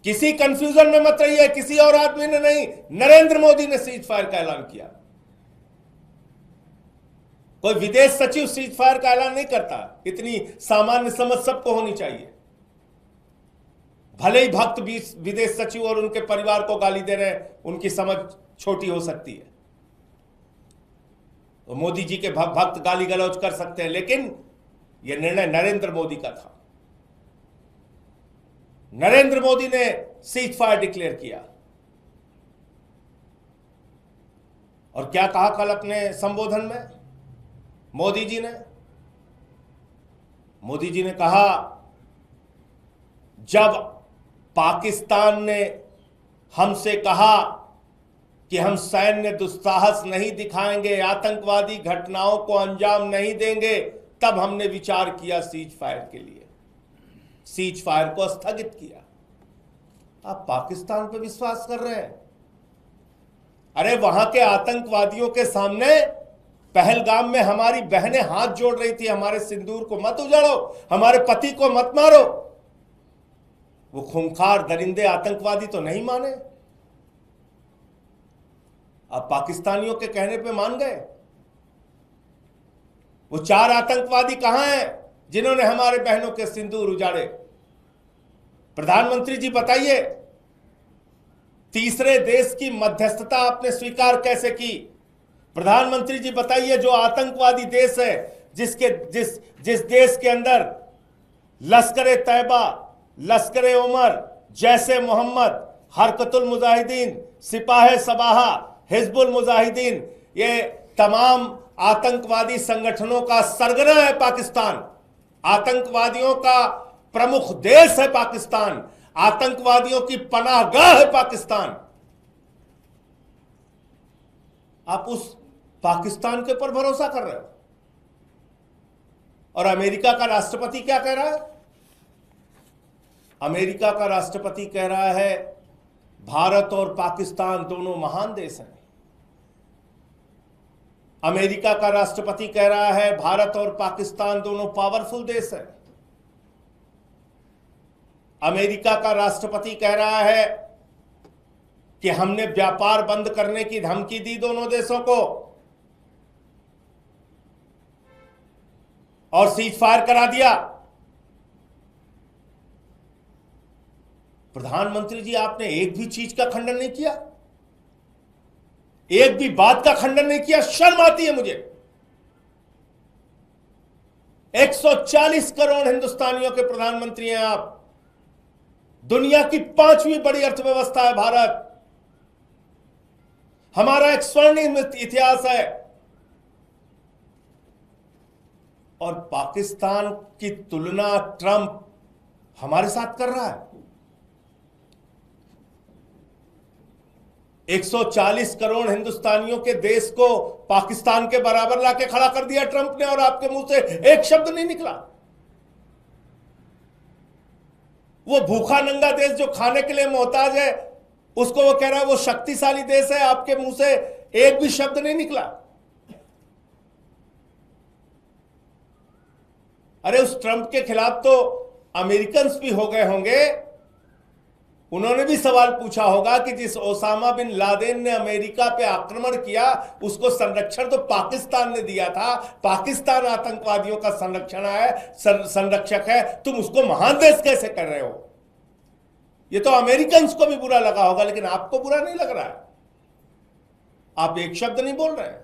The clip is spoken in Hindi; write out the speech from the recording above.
किसी कंफ्यूजन में मत रहिए, किसी और आदमी ने नहीं, नरेंद्र मोदी ने सीज फायर का ऐलान किया। कोई विदेश सचिव सीज फायर का ऐलान नहीं करता। इतनी सामान्य समझ सबको होनी चाहिए। भले ही भक्त विदेश सचिव और उनके परिवार को गाली दे रहे हैं, उनकी समझ छोटी हो सकती है, तो मोदी जी के भक्त गाली गलौज कर सकते हैं, लेकिन यह निर्णय नरेंद्र मोदी का था। नरेंद्र मोदी ने सीज फायर डिक्लेयर किया। और क्या कहा कल अपने संबोधन में मोदी जी ने कहा, जब पाकिस्तान ने हमसे कहा कि हम सैन्य दुस्साहस नहीं दिखाएंगे, आतंकवादी घटनाओं को अंजाम नहीं देंगे, तब हमने विचार किया सीज फायर के लिए, सीज फायर को स्थगित किया। आप पाकिस्तान पर विश्वास कर रहे हैं? अरे वहां के आतंकवादियों के सामने पहलगाम में हमारी बहनें हाथ जोड़ रही थी, हमारे सिंदूर को मत उजाड़ो, हमारे पति को मत मारो। वो खूंखार दरिंदे आतंकवादी तो नहीं माने। आप पाकिस्तानियों के कहने पे मान गए। वो 4 आतंकवादी कहां हैं जिन्होंने हमारे बहनों के सिंदूर उजाड़े? प्रधानमंत्री जी बताइए, तीसरे देश की मध्यस्थता आपने स्वीकार कैसे की? प्रधानमंत्री जी बताइए, जो आतंकवादी देश है, जिस देश के अंदर लश्कर तैयबा, लश्कर उमर, जैसे मोहम्मद, हरकतुल मुजाहिदीन, सिपाह सबाहा, हिजबुल मुजाहिदीन, ये तमाम आतंकवादी संगठनों का सरगना है पाकिस्तान। आतंकवादियों का प्रमुख देश है पाकिस्तान, आतंकवादियों की पनाहगाह है पाकिस्तान। आप उस पाकिस्तान के ऊपर भरोसा कर रहे हो? और अमेरिका का राष्ट्रपति क्या कह रहा है? अमेरिका का राष्ट्रपति कह रहा है, भारत और पाकिस्तान दोनों महान देश हैं। अमेरिका का राष्ट्रपति कह रहा है, भारत और पाकिस्तान दोनों पावरफुल देश हैं। अमेरिका का राष्ट्रपति कह रहा है कि हमने व्यापार बंद करने की धमकी दी दोनों देशों को और सीज फायर करा दिया। प्रधानमंत्री जी, आपने एक भी चीज का खंडन नहीं किया, एक भी बात का खंडन नहीं किया। शर्म आती है मुझे। 140 करोड़ हिंदुस्तानियों के प्रधानमंत्री हैं आप। दुनिया की 5वीं बड़ी अर्थव्यवस्था है भारत। हमारा एक स्वर्णिम इतिहास है। और पाकिस्तान की तुलना ट्रंप हमारे साथ कर रहा है। 140 करोड़ हिंदुस्तानियों के देश को पाकिस्तान के बराबर लाके खड़ा कर दिया ट्रंप ने, और आपके मुंह से एक शब्द नहीं निकला। वो भूखा नंगा देश जो खाने के लिए मोहताज है, उसको वो कह रहा है वो शक्तिशाली देश है। आपके मुंह से एक भी शब्द नहीं निकला। अरे उस ट्रंप के खिलाफ तो अमेरिकन भी हो गए होंगे। उन्होंने भी सवाल पूछा होगा कि जिस ओसामा बिन लादेन ने अमेरिका पे आक्रमण किया, उसको संरक्षण तो पाकिस्तान ने दिया था। पाकिस्तान आतंकवादियों का संरक्षक है, तुम उसको महान देश कैसे कर रहे हो? ये तो अमेरिकन को भी बुरा लगा होगा, लेकिन आपको बुरा नहीं लग रहा है। आप एक शब्द नहीं बोल रहे हैं।